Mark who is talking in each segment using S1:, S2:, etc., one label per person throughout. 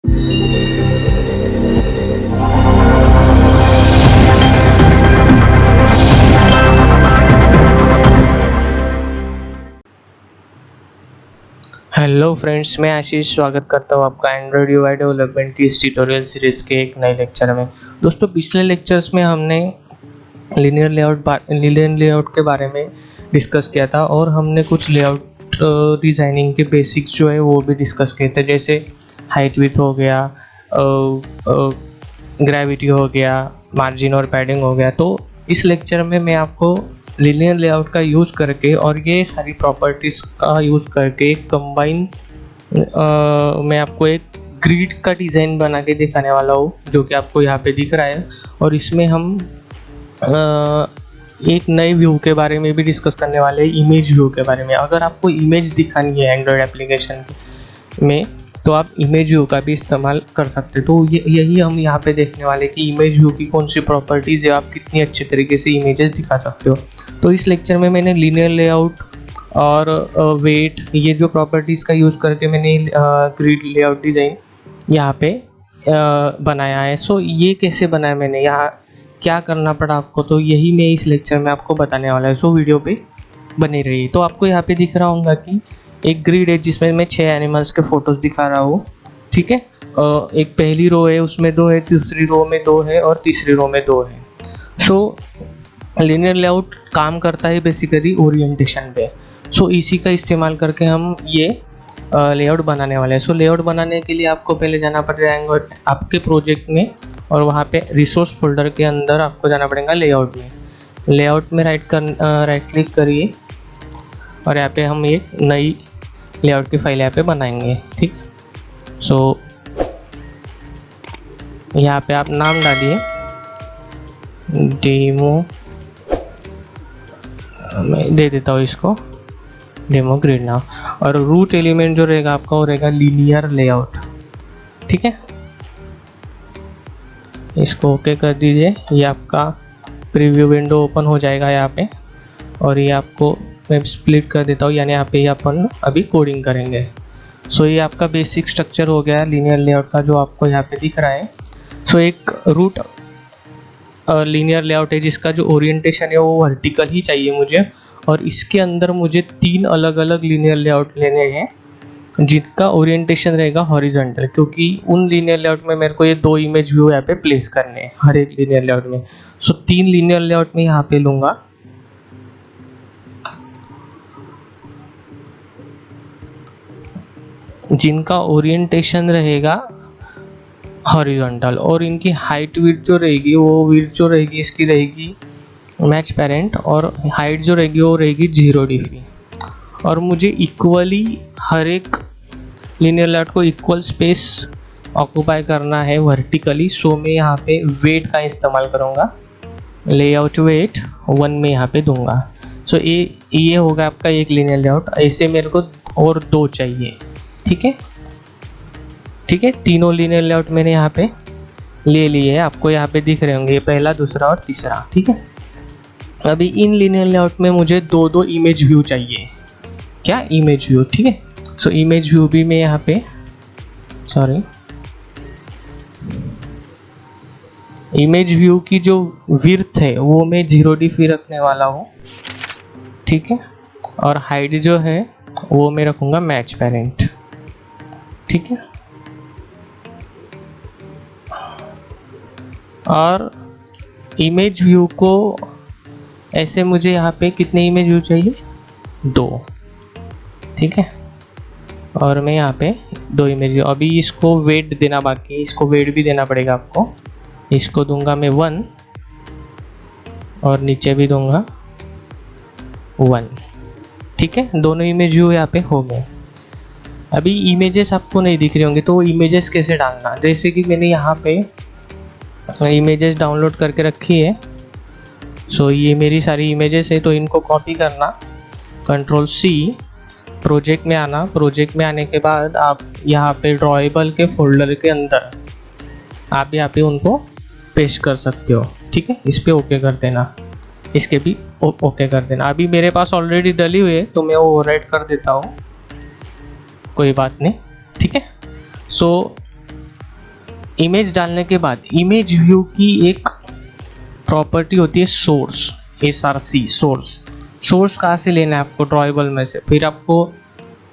S1: Hello friends, मैं आशीष स्वागत करता हूँ आपका एंड्रॉयड यूआई डेवलपमेंट की इस ट्यूटोरियल सीरीज के एक नए लेक्चर में। दोस्तों, पिछले लेक्चर्स में हमने लीनियर लेआउट के बारे में डिस्कस किया था और हमने कुछ लेआउट डिज़ाइनिंग के बेसिक्स जो है वो भी डिस्कस किए थे, जैसे हाइट विड्थ हो गया, ग्रेविटी हो गया, मार्जिन और पैडिंग हो गया। तो इस लेक्चर में मैं आपको लीनियर लेआउट का यूज़ करके और ये सारी प्रॉपर्टीज़ का यूज़ करके एक कंबाइन मैं आपको एक ग्रिड का डिज़ाइन बना के दिखाने वाला हूँ, जो कि आपको यहाँ पे दिख रहा है। और इसमें हम एक नए व्यू के बारे में भी डिस्कस करने वाले हैं, इमेज व्यू के बारे में। अगर आपको इमेज दिखानी है एंड्रॉयड एप्लीकेशन में तो आप इमेज व्यू का भी इस्तेमाल कर सकते हैं। तो यही हम यहाँ पे देखने वाले कि इमेज व्यू की कौन सी प्रॉपर्टीज़ है, आप कितनी अच्छे तरीके से इमेजेस दिखा सकते हो। तो इस लेक्चर में मैंने लीनियर लेआउट और वेट, ये जो प्रॉपर्टीज़ का यूज़ करके मैंने ग्रिड लेआउट डिज़ाइन यहाँ पे बनाया है। सो ये कैसे बनाया मैंने, यहाँ क्या करना पड़ा आपको, तो यही मैं इस लेक्चर में आपको बताने वाला है। सो वीडियो पे बनी रही। तो आपको यहाँ पे दिख रहा होगा कि एक ग्रिड है जिसमें मैं 6 एनिमल्स के फोटोज़ दिखा रहा हूँ, ठीक है। एक पहली रो है, उसमें 2 है, दूसरी रो में 2 है और तीसरी रो में 2 है। सो लीनियर लेआउट काम करता है बेसिकली ओरिएंटेशन पे। सो इसी का इस्तेमाल करके हम ये लेआउट बनाने वाले हैं। सो लेआउट बनाने के लिए आपको पहले जाना पड़ेगा आपके प्रोजेक्ट में, और वहाँ पे रिसोर्स फोल्डर के अंदर आपको जाना पड़ेगा लेआउट में। लेआउट में राइट क्लिक करिए और यहाँ पे हम एक नई लेआउट की फाइल यहाँ पे बनाएंगे, ठीक। सो यहाँ पे आप नाम डालिए, डेमो, मैं दे देता हूँ इसको डेमो ग्रिड नाउ। और रूट एलिमेंट जो रहेगा आपका वो रहेगा लीनियर लेआउट, ठीक है। इसको ओके कर दीजिए। ये आपका प्रीव्यू विंडो ओपन हो जाएगा यहाँ पे, और ये आपको मैं स्प्लिट कर देता हूँ, यानी यहाँ पे अपन अभी कोडिंग करेंगे। सो ये आपका बेसिक स्ट्रक्चर हो गया लीनियर लेआउट का, जो आपको यहाँ पे दिख रहा है। सो एक रूट लीनियर लेआउट है जिसका जो ओरिएंटेशन है वो वर्टिकल ही चाहिए मुझे, और इसके अंदर मुझे 3 अलग अलग लीनियर लेआउट लेने हैं जिनका ओरिएंटेशन रहेगा हॉरिजॉन्टल, क्योंकि उन लीनियर लेआउट में मेरे को ये 2 इमेज व्यू यहाँ पे प्लेस करने हैं हर एक लीनियर लेआउट में। सो 3 लीनियर लेआउट में यहाँ पे लूँगा, जिनका ओरिएंटेशन रहेगा हॉरिजॉन्टल, और इनकी हाइट विड्थ जो रहेगी, वो विड्थ जो रहेगी इसकी रहेगी मैच पेरेंट, और हाइट जो रहेगी वो रहेगी 0 dp। और मुझे इक्वली हर एक लीनियर लेआउट को इक्वल स्पेस ऑक्यूपाई करना है वर्टिकली। सो मैं यहाँ पे वेट का इस्तेमाल करूँगा, लेआउट वेट 1 में यहाँ पे दूंगा। सो ये होगा आपका एक लीनियर लेआउट। ऐसे मेरे को और 2 चाहिए, ठीक है, ठीक है। तीनों लीनियर लेआउट मैंने यहाँ पे ले लिए, आपको यहाँ पे दिख रहे होंगे, पहला, दूसरा और तीसरा, ठीक है। अभी इन लीनियर लेआउट में मुझे 2 इमेज व्यू चाहिए। क्या? इमेज व्यू, ठीक है। सो इमेज व्यू भी मैं यहाँ पे, सॉरी, इमेज व्यू की जो विड्थ है वो मैं 0 dp रखने वाला हूँ, ठीक है। और हाइट जो है वो मैं रखूँगा मैच पेरेंट, ठीक है। और इमेज व्यू को ऐसे मुझे यहाँ पे कितने इमेज व्यू चाहिए? 2, ठीक है। और मैं यहाँ पे 2 इमेज व्यू, अभी इसको वेट देना बाकी है, इसको वेट भी देना पड़ेगा आपको। इसको दूंगा मैं 1 और नीचे भी दूंगा 1, ठीक है। दोनों इमेज व्यू यहाँ पे हो गए। अभी इमेजेस आपको नहीं दिख रही होंगी, तो इमेजेस कैसे डालना, जैसे कि मैंने यहाँ पे इमेजेस डाउनलोड करके रखी है। सो ये मेरी सारी इमेजेस है, तो इनको कॉपी करना, Ctrl+C, प्रोजेक्ट में आना। प्रोजेक्ट में आने के बाद आप यहाँ पे ड्रॉएबल के फोल्डर के अंदर आप यहाँ पे उनको पेस्ट कर सकते हो, ठीक है। इस पर ओके कर देना, इसके भी ओके कर देना। अभी मेरे पास ऑलरेडी डली हुई है तो मैं वो ओवरराइट कर देता हूँ, कोई बात नहीं, ठीक है। सो इमेज डालने के बाद इमेज व्यू की एक प्रॉपर्टी होती है सोर्स, SRC सोर्स। सोर्स कहाँ से लेना है आपको? ड्रॉएबल में से। फिर आपको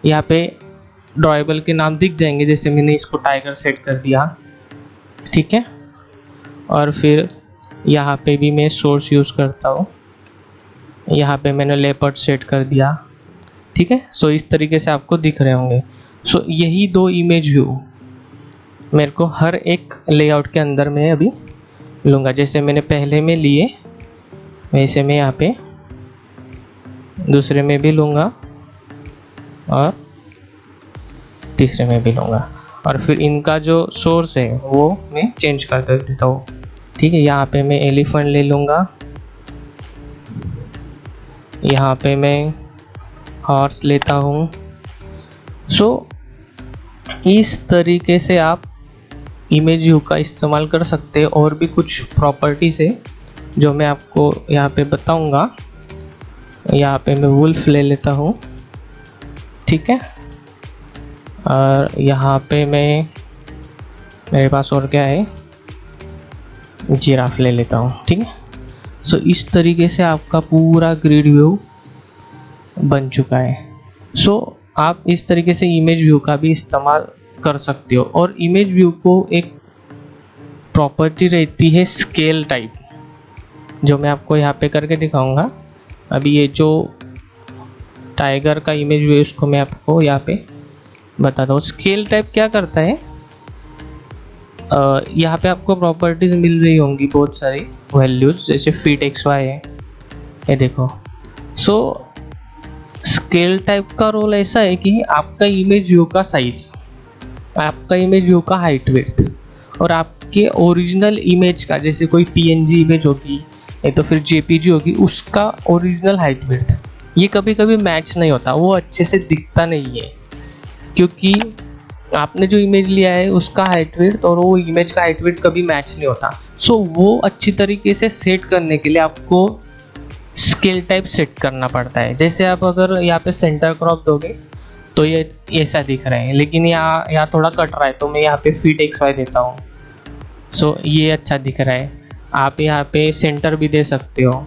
S1: यहाँ पे ड्रॉएबल के नाम दिख जाएंगे, जैसे मैंने इसको टाइगर सेट कर दिया, ठीक है। और फिर यहाँ पे भी मैं सोर्स यूज़ करता हूँ, यहाँ पे मैंने लेपर्ड सेट कर दिया, ठीक है। सो इस तरीके से आपको दिख रहे होंगे। सो यही दो इमेज व्यू मेरे को हर एक लेआउट के अंदर में अभी लूँगा। जैसे मैंने पहले में लिए वैसे मैं यहाँ पे दूसरे में भी लूँगा और तीसरे में भी लूँगा, और फिर इनका जो सोर्स है वो मैं चेंज कर देता हूँ, ठीक है। यहाँ पे मैं एलिफेंट ले लूँगा, यहाँ पे मैं हॉर्स लेता हूँ। सो इस तरीके से आप इमेज व्यू का इस्तेमाल कर सकते हैं। और भी कुछ प्रॉपर्टीज़ है जो मैं आपको यहाँ पे बताऊँगा। यहाँ पे मैं वुल्फ ले लेता हूँ, ठीक है। और यहाँ पे मैं, मेरे पास और क्या है, जिराफ ले लेता हूँ, ठीक है। सो इस तरीके से आपका पूरा ग्रिड व्यू बन चुका है। सो आप इस तरीके से इमेज व्यू का भी इस्तेमाल कर सकते हो। और इमेज व्यू को एक प्रॉपर्टी रहती है स्केल टाइप, जो मैं आपको यहाँ पे करके दिखाऊंगा। अभी ये जो टाइगर का इमेज व्यू उसको मैं आपको यहाँ पे बताता हूँ। स्केल टाइप क्या करता है, यहाँ पे आपको प्रॉपर्टीज मिल रही होंगी बहुत सारी वैल्यूज, जैसे फीट XY है, ये देखो। सो स्केल टाइप का रोल ऐसा है कि आपका इमेज व्यू का साइज, आपका इमेज व्यू का हाइट विड्थ, और आपके ओरिजिनल इमेज का, जैसे कोई PNG इमेज होगी या तो फिर JPG होगी, उसका ओरिजिनल हाइट विड्थ ये कभी कभी मैच नहीं होता, वो अच्छे से दिखता नहीं है, क्योंकि आपने जो इमेज लिया है उसका हाइट विड्थ और वो इमेज का हाइट विड्थ कभी मैच नहीं होता। सो वो अच्छी तरीके से सेट करने के लिए आपको स्केल टाइप सेट करना पड़ता है। जैसे आप अगर यहाँ पे सेंटर क्रॉप दोगे तो ये ऐसा दिख रहा है, लेकिन यहाँ थोड़ा कट रहा है, तो मैं यहाँ पे फीट XY देता हूँ। सो ये अच्छा दिख रहा है। आप यहाँ पे सेंटर भी दे सकते हो,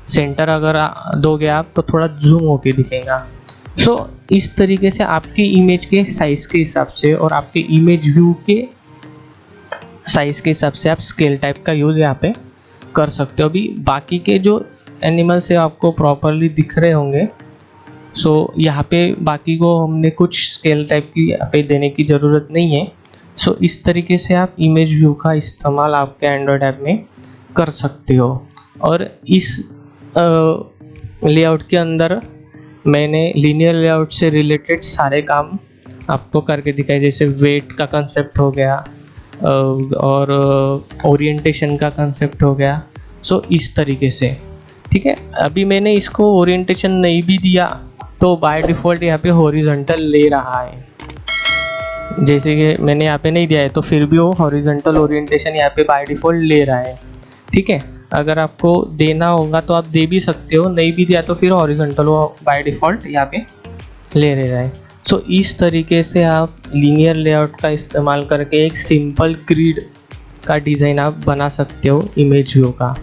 S1: सेंटर अगर दोगे आप तो थोड़ा जूम होके दिखेगा। सो इस तरीके से आपकी इमेज के साइज के हिसाब से और आपके इमेज व्यू के साइज के हिसाब से आप स्केल टाइप का यूज़ यहाँ पे कर सकते हो। अभी बाकी के जो एनिमल्स है आपको प्रॉपरली दिख रहे होंगे। सो यहाँ पे बाकी को हमने कुछ स्केल टाइप की यहाँ पे देने की ज़रूरत नहीं है। सो इस तरीके से आप इमेज व्यू का इस्तेमाल आपके एंड्रॉयड ऐप में कर सकते हो। और इस लेआउट के अंदर मैंने लीनियर लेआउट से रिलेटेड सारे काम आपको करके दिखाए, जैसे वेट का कंसेप्ट हो गया और ओरिएंटेशन का कंसेप्ट हो गया। सो इस तरीके से, ठीक है। अभी मैंने इसको ओरिएंटेशन नहीं भी दिया तो बाय डिफ़ॉल्ट यहाँ पे हॉरिजॉन्टल ले रहा है, जैसे कि मैंने यहाँ पे नहीं दिया है तो फिर भी वो हॉरिजॉन्टल ओरिएंटेशन यहाँ पे बाय डिफ़ॉल्ट ले रहा है, ठीक है। अगर आपको देना होगा तो आप दे भी सकते हो, नहीं भी दिया तो फिर हॉरिजॉन्टल वो बाय डिफ़ॉल्ट यहाँ पे ले रहा है। सो इस तरीके से आप लीनियर लेआउट का इस्तेमाल करके एक सिंपल ग्रिड का डिज़ाइन आप बना सकते हो इमेज व्यू का,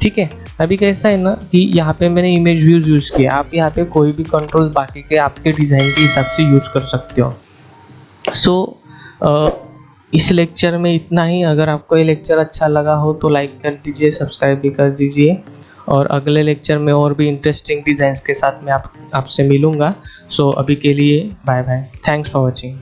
S1: ठीक है। अभी कैसा है ना कि यहाँ पे मैंने इमेज व्यूज़ यूज़ किया, आप यहाँ पे कोई भी कंट्रोल बाकी के आपके डिज़ाइन के हिसाब से यूज कर सकते हो। सो इस लेक्चर में इतना ही। अगर आपको ये लेक्चर अच्छा लगा हो तो लाइक कर दीजिए, सब्सक्राइब भी कर दीजिए, और अगले लेक्चर में और भी इंटरेस्टिंग डिज़ाइंस के साथ मैं आपसे मिलूँगा। सो अभी के लिए bye bye, thanks for watching.